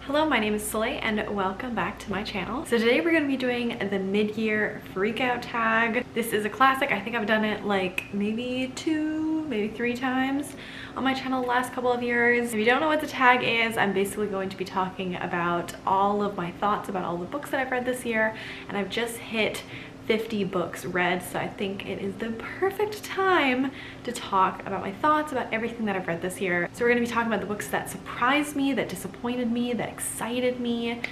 Hello, my name is Soleil and welcome back to my channel. So today we're going to be doing the mid-year freakout tag. This is a classic. I think I've done it like maybe 3 times on my channel the last couple of years. If you don't know what the tag is, I'm basically going to be talking about all of my thoughts about all the books that I've read this year, and I've just hit 50 books read, so I think it is the perfect time to talk about my thoughts about everything that I've read this year. So we're going to be talking about the books that surprised me, that disappointed me, that excited me,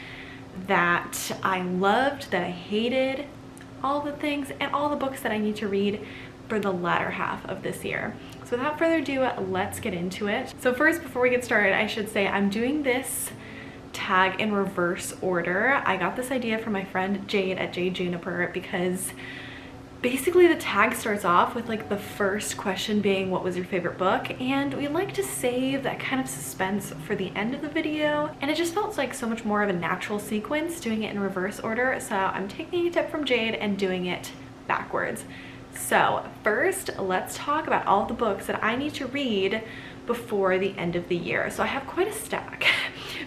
that I loved, that I hated, all the things, and all the books that I need to read for the latter half of this year. So without further ado, let's get into it. So first, before we get started, I should say I'm doing this tag in reverse order. I got this idea from my friend Jade at Jade Juniper because basically the tag starts off with like the first question being, what was your favorite book? And we like to save that kind of suspense for the end of the video, and it just felt like so much more of a natural sequence doing it in reverse order. So I'm taking a tip from Jade and doing it backwards. So first, let's talk about all the books that I need to read before the end of the year. So I have quite a stack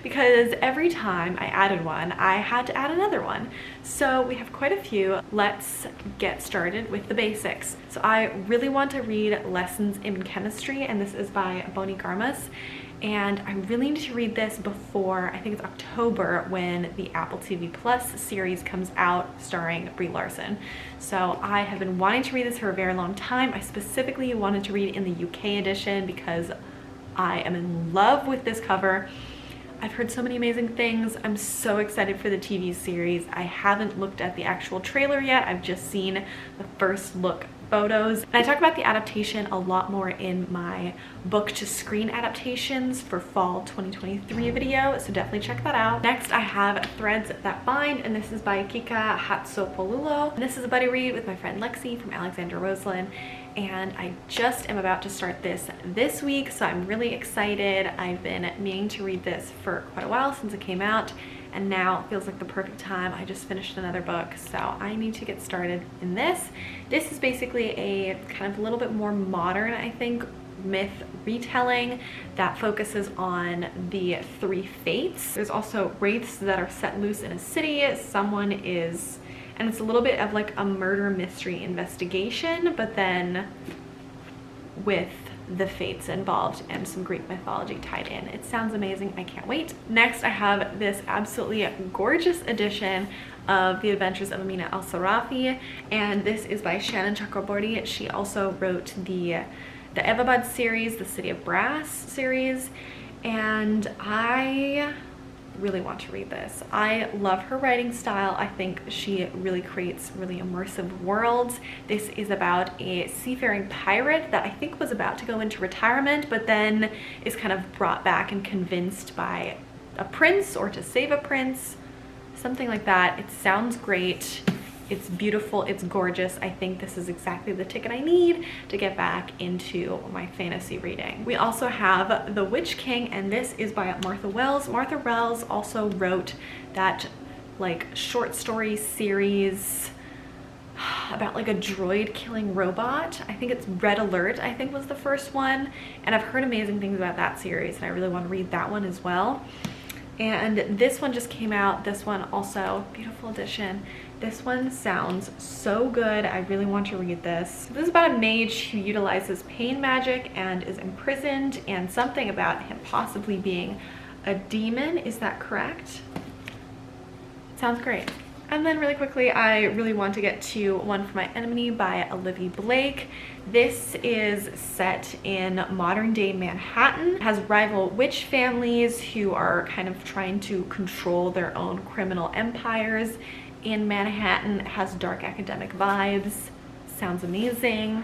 because every time I added one, I had to add another one. So we have quite a few. Let's get started with the basics. So I really want to read Lessons in Chemistry, and this is by Bonnie Garmus. And I really need to read this before, I think it's October, when the Apple TV Plus series comes out starring Brie Larson. So I have been wanting to read this for a very long time. I specifically wanted to read it in the UK edition because I am in love with this cover. I've heard so many amazing things. I'm so excited for the TV series. I haven't looked at the actual trailer yet. I've just seen the first look photos. And I talk about the adaptation a lot more in my book to screen adaptations for fall 2023 video, so definitely check that out. Next, I have Threads That Bind, and this is by Kika Hatsopoulos. And this is a buddy read with my friend Lexi from Alexandra Roseland, and I just am about to start this week, so I'm really excited. I've been meaning to read this for quite a while, since it came out, and now it feels like the perfect time. I just finished another book, so I need to get started in this. This is basically a kind of a little bit more modern, I think, myth retelling that focuses on the 3 fates. There's also wraiths that are set loose in a city. Someone is, and it's a little bit of like a murder mystery investigation, but then with the fates involved and some Greek mythology tied in. It sounds amazing. I can't wait. Next, I have this absolutely gorgeous edition of The Adventures of Amina Al-Sarafi, and this is by Shannon Chakraborty. She also wrote the Evabad series, the City of Brass series, and I really want to read this. I love her writing style. I think she really creates really immersive worlds. This is about a seafaring pirate that I think was about to go into retirement, but then is kind of brought back and convinced by a prince, or to save a prince, something like that. It sounds great. It's beautiful, it's gorgeous. I think this is exactly the ticket I need to get back into my fantasy reading. We also have The Witch King, and this is by Martha Wells. Martha Wells also wrote that like short story series about like a droid killing robot. I think it's Red Alert, I think was the first one. And I've heard amazing things about that series, and I really want to read that one as well. And this one just came out. This one also, beautiful edition. This one sounds so good. I really want to read this. This is about a mage who utilizes pain magic and is imprisoned, and something about him possibly being a demon. Is that correct? Sounds great. And then really quickly, I really want to get to One for My Enemy by Olivia Blake. This is set in modern day Manhattan. It has rival witch families who are kind of trying to control their own criminal empires in Manhattan. It has dark academic vibes. Sounds amazing.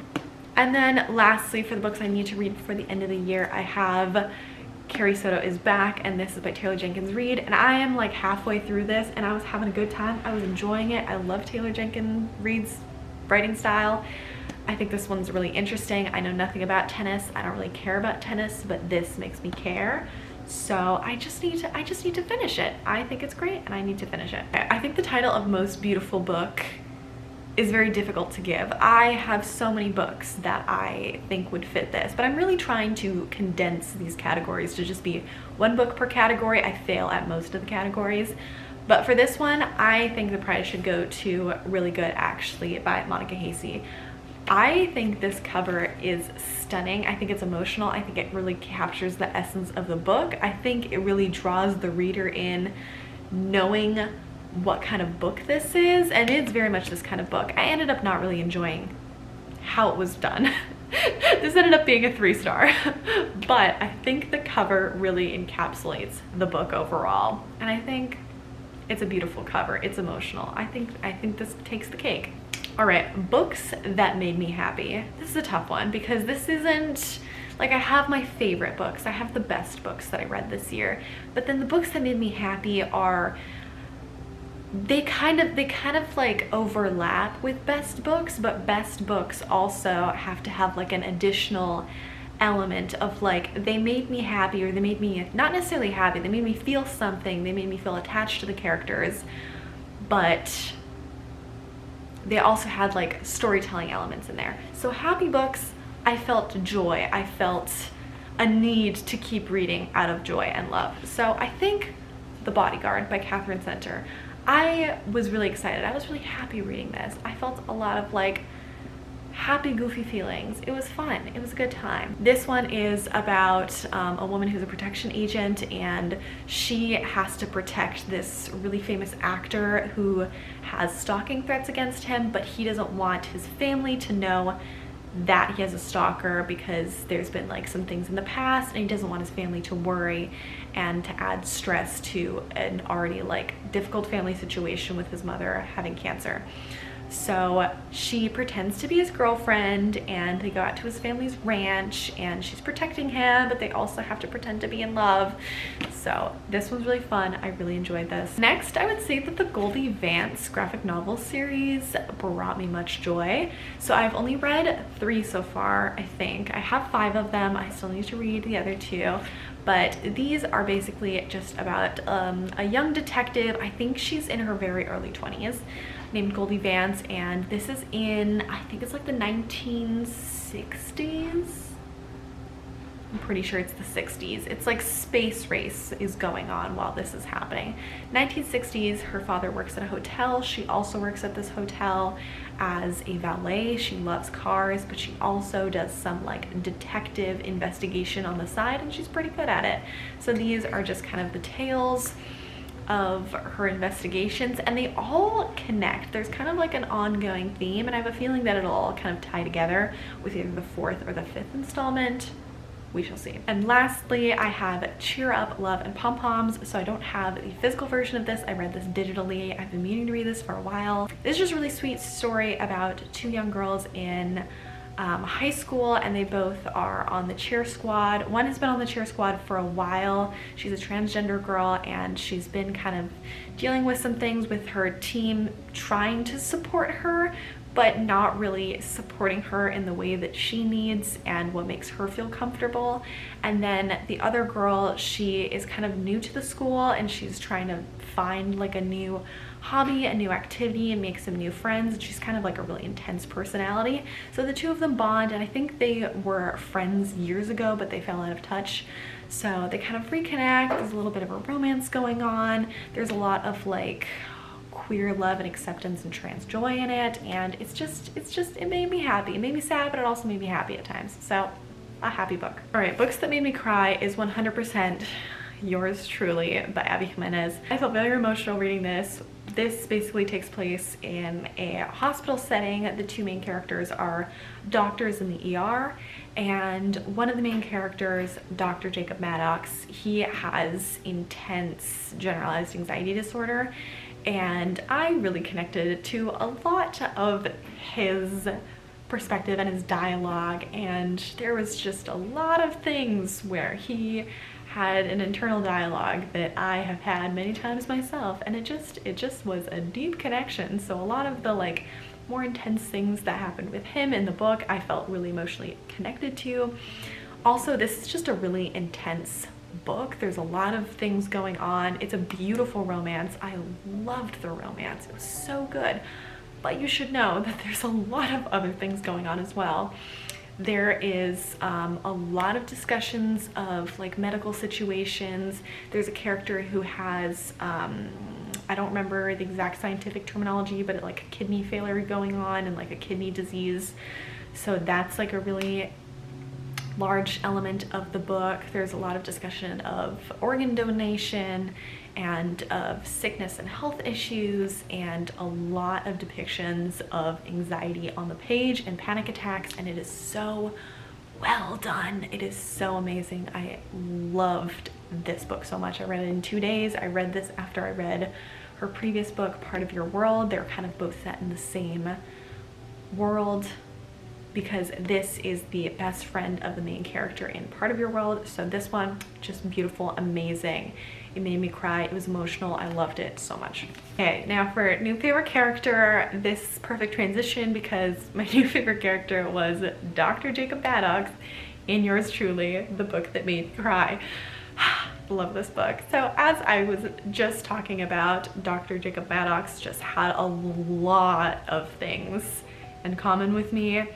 And then lastly, for the books I need to read before the end of the year, I have Carrie Soto Is Back, and this is by Taylor Jenkins Reid, and I am like halfway through this and I was having a good time. I was enjoying it. I love Taylor Jenkins Reid's writing style. I think this one's really interesting. I know nothing about tennis. I don't really care about tennis, but this makes me care. So I just need to finish it. I think it's great and I need to finish it. I think the title of Most Beautiful Book is very difficult to give. I have so many books that I think would fit this, but I'm really trying to condense these categories to just be one book per category. I fail at most of the categories, but for this one, I think the prize should go to Really Good Actually by Monica Hasey. I think this cover is stunning. I think it's emotional. I think it really captures the essence of the book. I think it really draws the reader in knowing what kind of book this is, and it's very much this kind of book. I ended up not really enjoying how it was done. This ended up being a 3-star, but I think the cover really encapsulates the book overall, and I think it's a beautiful cover. It's emotional. I think this takes the cake. All right, books that made me happy. This is a tough one because this isn't like, I have my favorite books. I have the best books that I read this year, but then the books that made me happy are, they kind of like overlap with best books, but best books also have to have like an additional element of like, they made me happy, or they made me not necessarily happy, they made me feel something, they made me feel attached to the characters, but they also had like storytelling elements in there. So happy books, I felt joy. I felt a need to keep reading out of joy and love. So I think The Bodyguard by Catherine Center. I was really excited. I was really happy reading this. I felt a lot of like happy, goofy feelings. It was fun. It was a good time. This one is about a woman who's a protection agent, and she has to protect this really famous actor who has stalking threats against him, but he doesn't want his family to know that he has a stalker because there's been like some things in the past, and he doesn't want his family to worry and to add stress to an already like difficult family situation with his mother having cancer. So she pretends to be his girlfriend, and they go out to his family's ranch, and she's protecting him, but they also have to pretend to be in love. So this one's really fun. I really enjoyed this. Next, I would say that the Goldie Vance graphic novel series brought me much joy. So I've only read 3 so far, I think. I have 5 of them. I still need to read the other 2. But these are basically just about a young detective. I think she's in her very early 20s, named Goldie Vance, and this is in, I think it's like the 1960s. I'm pretty sure it's the 60s. It's like space race is going on while this is happening. 1960s, her father works at a hotel. She also works at this hotel as a valet. She loves cars, but she also does some like detective investigation on the side, and she's pretty good at it. So these are just kind of the tales of her investigations, and they all connect. There's kind of like an ongoing theme, and I have a feeling that it'll all kind of tie together with either the 4th or the 5th installment. We shall see. And lastly, I have Cheer Up, Love, and Pom Poms. So I don't have the physical version of this. I read this digitally. I've been meaning to read this for a while. This is just a really sweet story about 2 young girls in high school, and they both are on the cheer squad. One has been on the cheer squad for a while. She's a transgender girl, and she's been kind of dealing with some things with her team trying to support her, but not really supporting her in the way that she needs and what makes her feel comfortable. And then the other girl, she is kind of new to the school, and she's trying to find like a new hobby, a new activity, and make some new friends. She's kind of like a really intense personality. So the 2 of them bond, and I think they were friends years ago, but they fell out of touch. So they kind of reconnect. There's a little bit of a romance going on. There's a lot of like queer love and acceptance and trans joy in it, and it made me happy. It made me sad, but it also made me happy at times. So a happy book. All right, books that made me cry is 100% Yours Truly by Abby Jimenez. I felt very emotional reading this. This basically takes place in a hospital setting. The 2 main characters are doctors in the ER, and one of the main characters, Dr. Jacob Maddox, he has intense generalized anxiety disorder, and I really connected to a lot of his perspective and his dialogue, and there was just a lot of things where he had an internal dialogue that I have had many times myself, and it just was a deep connection. So a lot of the like more intense things that happened with him in the book, I felt really emotionally connected to. Also, this is just a really intense book. There's a lot of things going on. It's a beautiful romance. I loved the romance. It was so good. but you should know that there's a lot of other things going on as well. There is a lot of discussions of like medical situations. There's a character who has, I don't remember the exact scientific terminology, but like a kidney failure going on and like a kidney disease. So that's like a really large element of the book. There's a lot of discussion of organ donation and of sickness and health issues, and a lot of depictions of anxiety on the page and panic attacks, and it is so well done. It is so amazing. I loved this book so much. I read it in 2 days. I read this after I read her previous book, Part of Your World. They're kind of both set in the same world, because this is the best friend of the main character in Part of Your World. So this one, just beautiful, amazing. It made me cry. It was emotional. I loved it so much. Okay, now for new favorite character, this perfect transition because my new favorite character was Dr. Jacob Maddox in Yours Truly, the book that made me cry. Love this book. So as I was just talking about, Dr. Jacob Maddox just had a lot of things in common with me,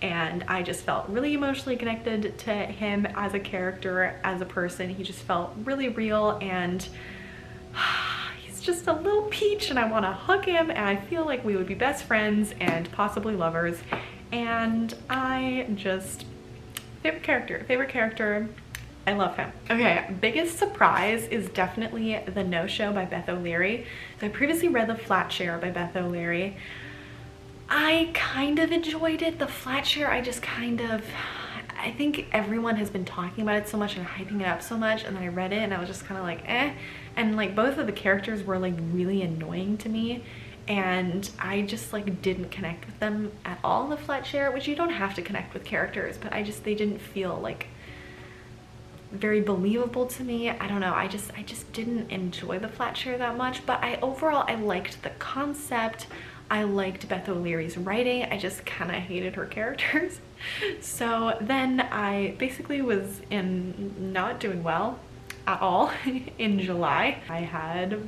and I just felt really emotionally connected to him as a character, as a person. He just felt really real, and he's just a little peach, and I want to hug him, and I feel like we would be best friends and possibly lovers. And I just, favorite character, I love him. Okay, biggest surprise is definitely The No-Show by Beth O'Leary. So I previously read The Flat Share by Beth O'Leary. I kind of enjoyed it. The Flat Share, I just kind of, I think everyone has been talking about it so much and hyping it up so much, and then I read it and I was just kind of like, eh. And like both of the characters were like really annoying to me, and I just like didn't connect with them at all in The Flat Share, which you don't have to connect with characters, but they didn't feel like very believable to me. I don't know, I just didn't enjoy The Flat Share that much, but overall I liked the concept. I liked Beth O'Leary's writing. I just kind of hated her characters. So then I basically was not doing well at all in July. I had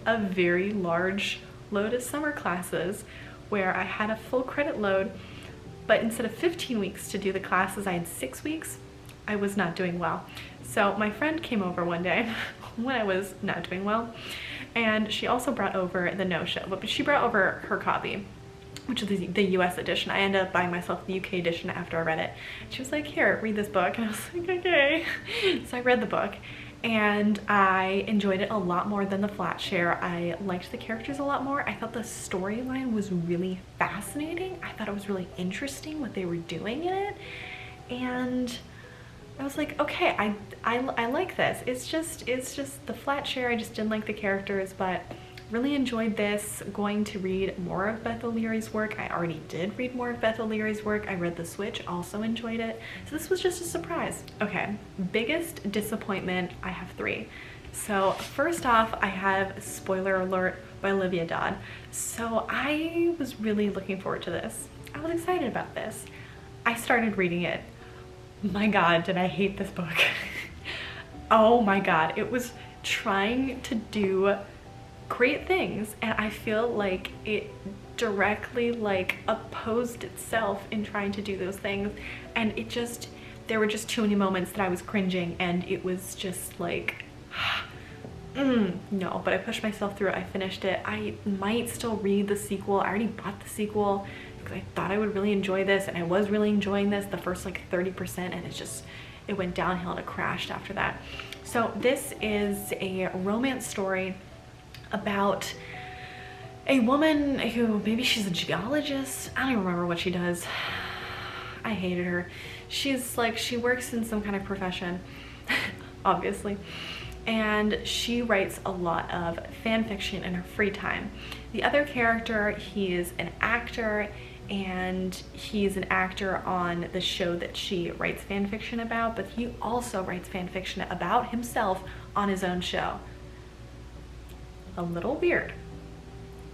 a very large load of summer classes where I had a full credit load, but instead of 15 weeks to do the classes, I had 6 weeks. I was not doing well. So my friend came over one day when I was not doing well, and she also brought over The No-Show, but she brought over her copy, which is the US edition. I ended up buying myself the UK edition after I read it. She was like, here, read this book. And I was like, okay. So I read the book, and I enjoyed it a lot more than The Flat Share. I liked the characters a lot more. I thought the storyline was really fascinating. I thought it was really interesting what they were doing in it. And I was like, okay, I like this. It's just The Flat Share. I just didn't like the characters, but really enjoyed this. Going to read more of Beth O'Leary's work. I already did read more of Beth O'Leary's work. I read The Switch, also enjoyed it. So this was just a surprise. Okay, biggest disappointment, I have 3. So first off, I have Spoiler Alert by Olivia Dodd. So I was really looking forward to this. I was excited about this. I started reading it. My God, did I hate this book. Oh my God, it was trying to do great things, and I feel like it directly like opposed itself in trying to do those things, and there were just too many moments that I was cringing, and it was just like no, but I pushed myself through it. I finished it. I might still read the sequel. I already bought the sequel because I thought I would really enjoy this, and I was really enjoying this the first like 30%, and it went downhill and it crashed after that. So this is a romance story about a woman who, maybe she's a geologist. I don't even remember what she does. I hated her. She's like, she works in some kind of profession, obviously. And she writes a lot of fan fiction in her free time. The other character, he is an actor, and he's an actor on the show that she writes fan fiction about, but he also writes fan fiction about himself on his own show. A little weird,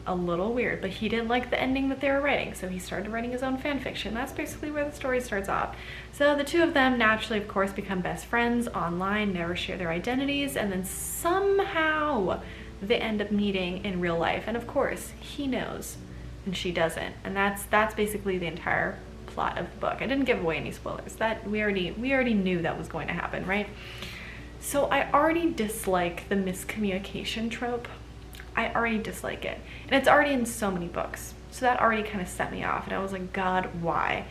but he didn't like the ending that they were writing, so he started writing his own fan fiction. That's basically where the story starts off. So the two of them naturally, of course, become best friends online, never share their identities, and then somehow they end up meeting in real life. And of course, he knows and she doesn't. And that's basically the entire plot of the book. I didn't give away any spoilers. That we already knew that was going to happen, right? So I already dislike the miscommunication trope. I already dislike it. And it's already in so many books. So that already kind of set me off. And I was like, God, why?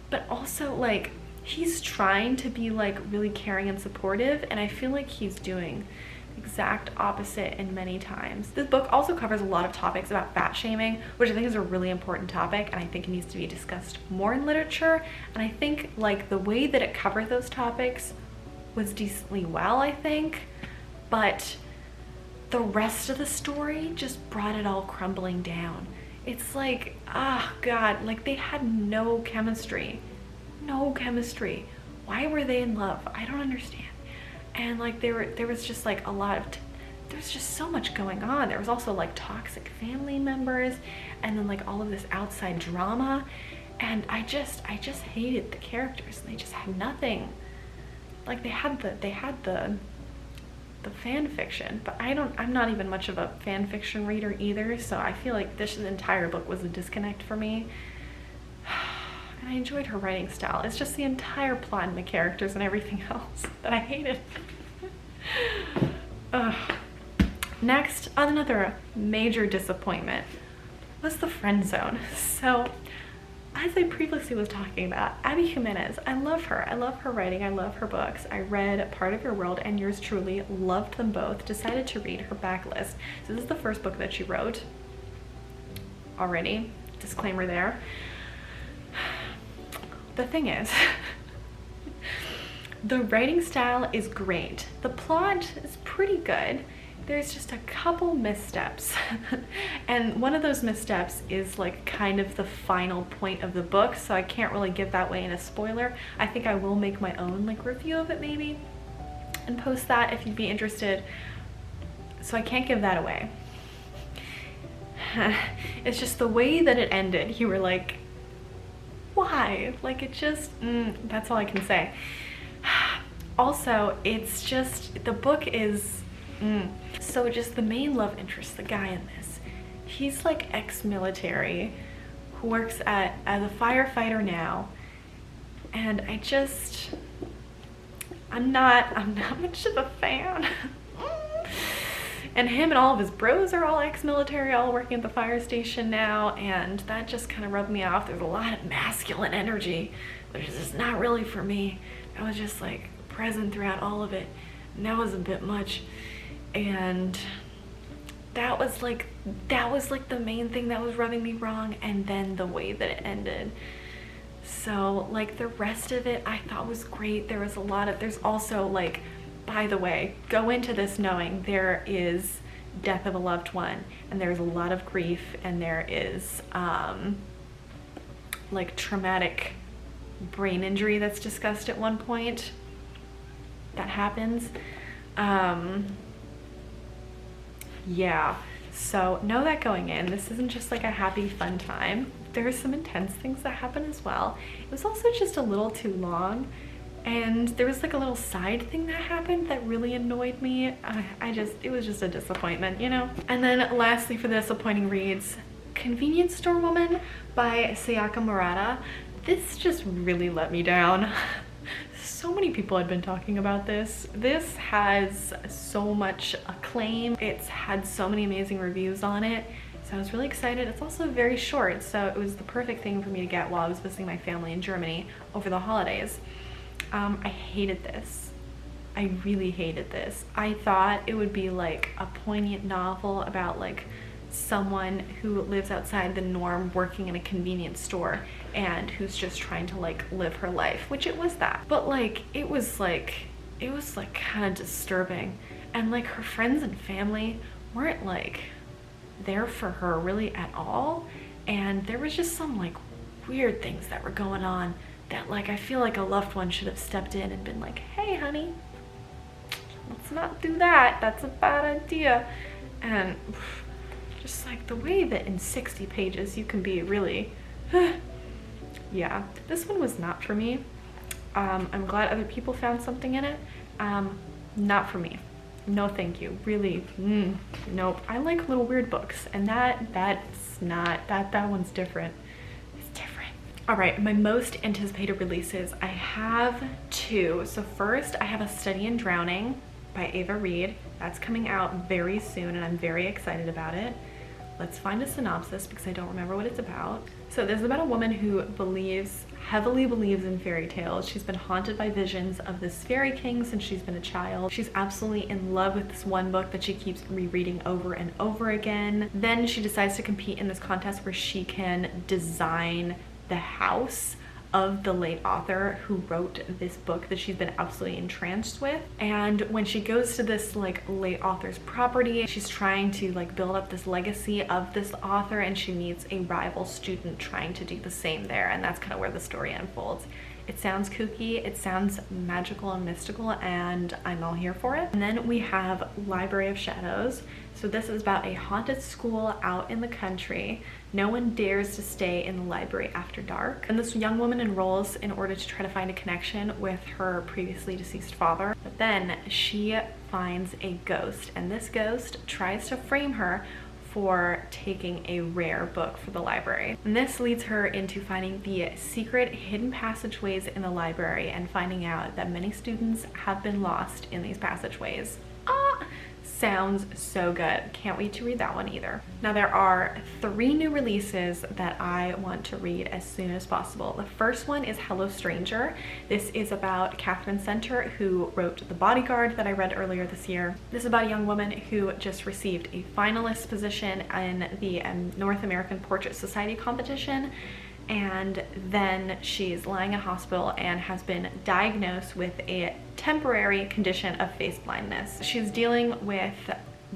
But also, like, he's trying to be like really caring and supportive, and I feel like he's doing the exact opposite in many times. This book also covers a lot of topics about fat shaming, which I think is a really important topic, and I think it needs to be discussed more in literature. And I think like the way that it covered those topics was decently well, I think, but the rest of the story just brought it all crumbling down. It's like, ah, God, like they had no chemistry. No chemistry. Why were they in love? I don't understand. And like there was just like a lot of, there's just so much going on. There was also like toxic family members, and then like all of this outside drama. And I just hated the characters. They just had nothing. Like they had the fan fiction, but I'm not even much of a fan fiction reader either, so I feel like this entire book was a disconnect for me. And I enjoyed her writing style. It's just the entire plot and the characters and everything else that I hated. Next, another major disappointment was the friend zone. So as I previously was talking about, Abby Jimenez, I love her. I love her writing. I love her books. I read Part of Your World and Yours Truly, loved them both, decided to read her backlist. So this is the first book that she wrote already. Disclaimer there. The thing is, the writing style is great. The plot is pretty good. There's just a couple missteps. And one of those missteps is like kind of the final point of the book, so I can't really give that away in a spoiler. I think I will make my own like review of it maybe and post that if you'd be interested. So I can't give that away. It's just the way that it ended. You were like, why? Like it just, that's all I can say. Also, it's just, the book is, so just the main love interest, the guy in this, he's like ex-military who works as a firefighter now, and I'm not much of a fan. And him and all of his bros are all ex-military, all working at the fire station now, and that just kind of rubbed me off. There's a lot of masculine energy, which is just not really for me. I was just like present throughout all of it, and that was a bit much. And that was like the main thing that was rubbing me wrong, and then the way that it ended. So like the rest of it I thought was great. There's also like, by the way, go into this knowing there is death of a loved one, and there's a lot of grief, and there is like traumatic brain injury that's discussed at one point that happens. Yeah, so know that going in. This isn't just like a happy fun time. There are some intense things that happen as well. It was also just a little too long, and there was like a little side thing that happened that really annoyed me. It was just a disappointment, you know? And then lastly, for the disappointing reads, Convenience Store Woman by Sayaka Murata. This just really let me down. So many people had been talking about this. This has so much acclaim. It's had so many amazing reviews on it. So I was really excited. It's also very short, so it was the perfect thing for me to get while I was visiting my family in Germany over the holidays. I hated this. I really hated this. I thought it would be like a poignant novel about like someone who lives outside the norm working in a convenience store and who's just trying to like live her life, which it was that. But like it was like kind of disturbing, and like her friends and family weren't like there for her really at all, and there was just some like weird things that were going on that like I feel like a loved one should have stepped in and been like, hey honey, let's not do that, that's a bad idea. And just like the way that in 60 pages you can be really yeah, this one was not for me. I'm glad other people found something in it. Not for me. No thank you, really. Nope. I like little weird books, and that's not, that one's different. It's different. All right, my most anticipated releases. I have two. So first, I have A Study in Drowning by Ava Reed. That's coming out very soon, and I'm very excited about it. Let's find a synopsis because I don't remember what it's about. So this is about a woman who heavily believes in fairy tales. She's been haunted by visions of this fairy king since she's been a child. She's absolutely in love with this one book that she keeps rereading over and over again. Then she decides to compete in this contest where she can design the house of the late author who wrote this book that she's been absolutely entranced with. And when she goes to this like late author's property, she's trying to like build up this legacy of this author, and she meets a rival student trying to do the same there, and that's kind of where the story unfolds. It sounds kooky, it sounds magical and mystical, and I'm all here for it. And then we have Library of Shadows. So this is about a haunted school out in the country. No one dares to stay in the library after dark. And this young woman enrolls in order to try to find a connection with her previously deceased father. But then she finds a ghost, and this ghost tries to frame her for taking a rare book for the library. And this leads her into finding the secret hidden passageways in the library and finding out that many students have been lost in these passageways. Sounds so good. Can't wait to read that one either. Now there are 3 new releases that I want to read as soon as possible. The first one is Hello Stranger. This is about Catherine Center, who wrote The Bodyguard that I read earlier this year. This is about a young woman who just received a finalist position in the North American Portrait Society competition, and then she's lying in hospital and has been diagnosed with a temporary condition of face blindness. She's dealing with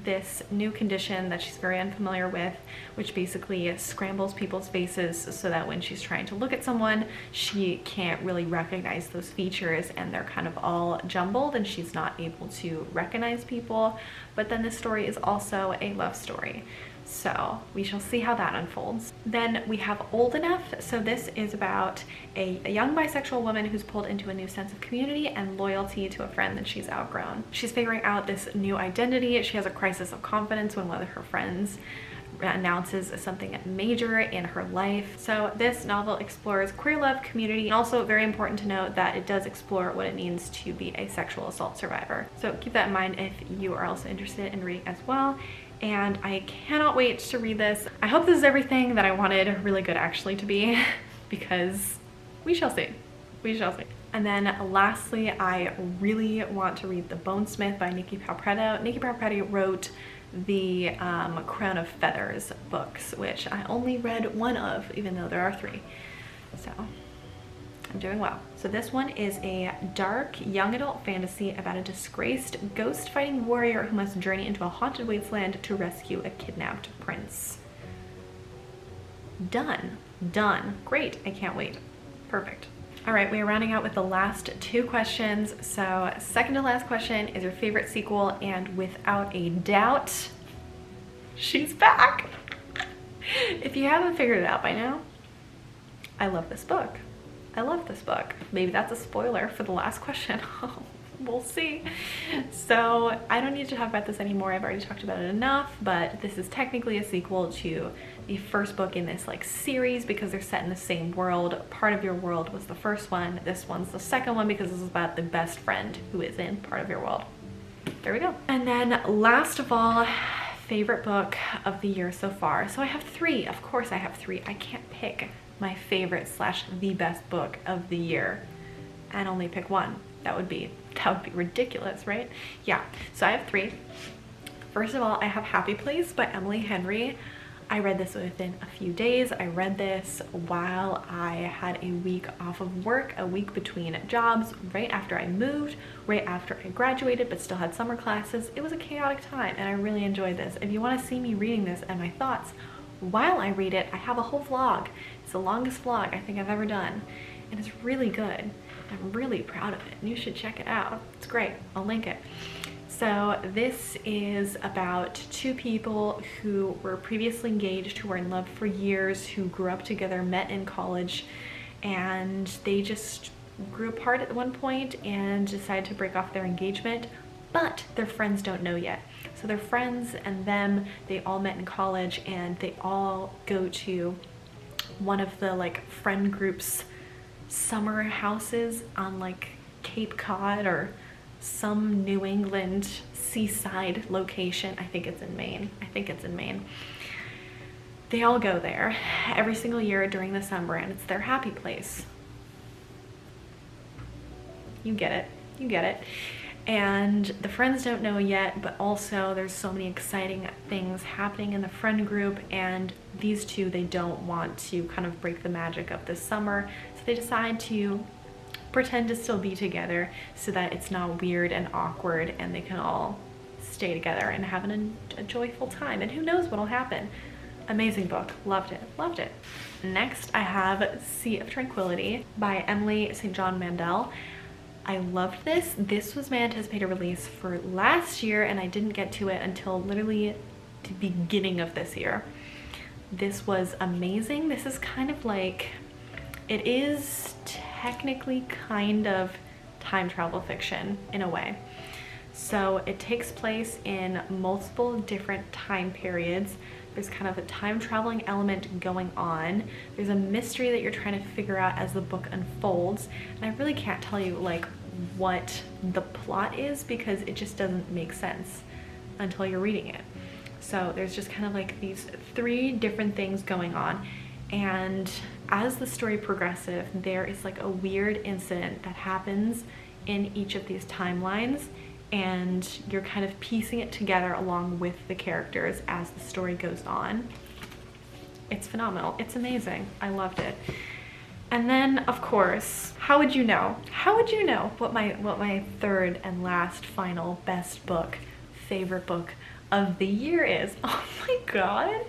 this new condition that she's very unfamiliar with, which basically scrambles people's faces so that when she's trying to look at someone, she can't really recognize those features, and they're kind of all jumbled and she's not able to recognize people. But then this story is also a love story, so we shall see how that unfolds. Then we have Old Enough. So this is about a young bisexual woman who's pulled into a new sense of community and loyalty to a friend that she's outgrown. She's figuring out this new identity. She has a crisis of confidence when one of her friends announces something major in her life. So this novel explores queer love, community, and also very important to note that it does explore what it means to be a sexual assault survivor. So keep that in mind if you are also interested in reading as well. And I cannot wait to read this. I hope this is everything that I wanted really good actually to be, because we shall see. We shall see. And then lastly, I really want to read The Bonesmith by Nikki Palpretto. Nikki Palpretto wrote the Crown of Feathers books, which I only read one of, even though there are 3. So I'm doing well. So this one is a dark young adult fantasy about a disgraced ghost fighting warrior who must journey into a haunted wasteland to rescue a kidnapped prince. Done. Great, I can't wait. Perfect. All right, we are rounding out with the last 2 questions. So second to last question is your favorite sequel, and without a doubt, she's back. If you haven't figured it out by now, I love this book. I love this book. Maybe that's a spoiler for the last question. We'll see. So I don't need to talk about this anymore. I've already talked about it enough, but this is technically a sequel to the first book in this like series because they're set in the same world. Part of Your World was the first one. This one's the second one because this is about the best friend who is in Part of Your World. There we go. And then last of all, favorite book of the year so far. So I have 3. Of course I have 3. I can't pick my favorite / the best book of the year and only pick one. That would be ridiculous, right? Yeah, so I have 3. First of all, I have Happy Place by Emily Henry. I read this within a few days. I read this while I had a week off of work, a week between jobs, right after I moved, right after I graduated, but still had summer classes. It was a chaotic time and I really enjoyed this. If you want to see me reading this and my thoughts while I read it, I have a whole vlog. It's the longest vlog I think I've ever done, and it's really good. I'm really proud of it and you should check it out. It's great. I'll link it. So this is about 2 people who were previously engaged, who were in love for years, who grew up together, met in college, and they just grew apart at one point and decided to break off their engagement. but their friends don't know yet. So their friends and them, they all met in college, and they all go to one of the like friend groups summer houses on like Cape Cod or some New England seaside location. I think it's in Maine. They all go there every single year during the summer, and it's their happy place. You get it. And the friends don't know yet, but also there's so many exciting things happening in the friend group, and these two, they don't want to kind of break the magic of this summer, so they decide to pretend to still be together so that it's not weird and awkward, and they can all stay together and have a joyful time, and who knows what'll happen. Amazing book. Loved it. Next, I have Sea of Tranquility by Emily St. John Mandel. I loved this. This was my anticipated release for last year, and I didn't get to it until literally the beginning of this year. This was amazing. This is kind of like, it is technically kind of time travel fiction in a way. So it takes place in multiple different time periods. There's kind of a time traveling element going on. There's a mystery that you're trying to figure out as the book unfolds. And I really can't tell you like what the plot is, because it just doesn't make sense until you're reading it. So there's just kind of like these 3 different things going on. And as the story progresses, there is like a weird incident that happens in each of these timelines, and you're kind of piecing it together along with the characters as the story goes on. It's phenomenal. It's amazing. I loved it. And then, of course, how would you know what my third and last final best book, favorite book of the year is? Oh my god,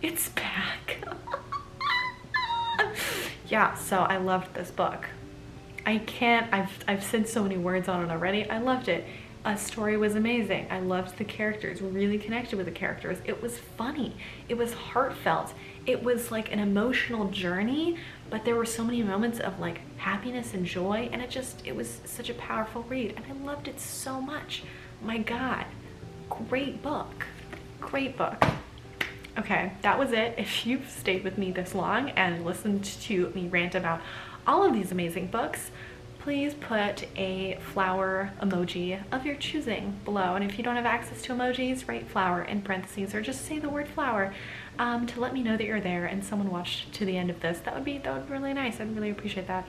it's back. Yeah, so I loved this book. I've said so many words on it already. I loved it. A story was amazing. I loved the characters, really connected with the characters. It was funny. It was heartfelt. It was like an emotional journey, but there were so many moments of like happiness and joy, and it was such a powerful read, and I loved it so much. My god, great book. Okay, that was it. If you've stayed with me this long and listened to me rant about all of these amazing books, please put a flower emoji of your choosing below. And if you don't have access to emojis, write flower in parentheses, or just say the word flower to let me know that you're there and someone watched to the end of this. That would be really nice. I'd really appreciate that.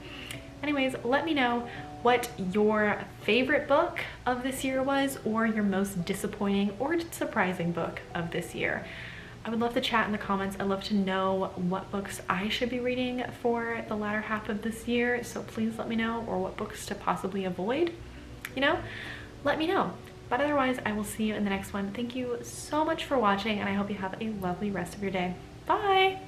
Anyways, let me know what your favorite book of this year was, or your most disappointing or surprising book of this year. I would love to chat in the comments. I'd love to know what books I should be reading for the latter half of this year, so please let me know, or what books to possibly avoid, let me know. But otherwise, I will see you in the next one. Thank you so much for watching, and I hope you have a lovely rest of your day. Bye!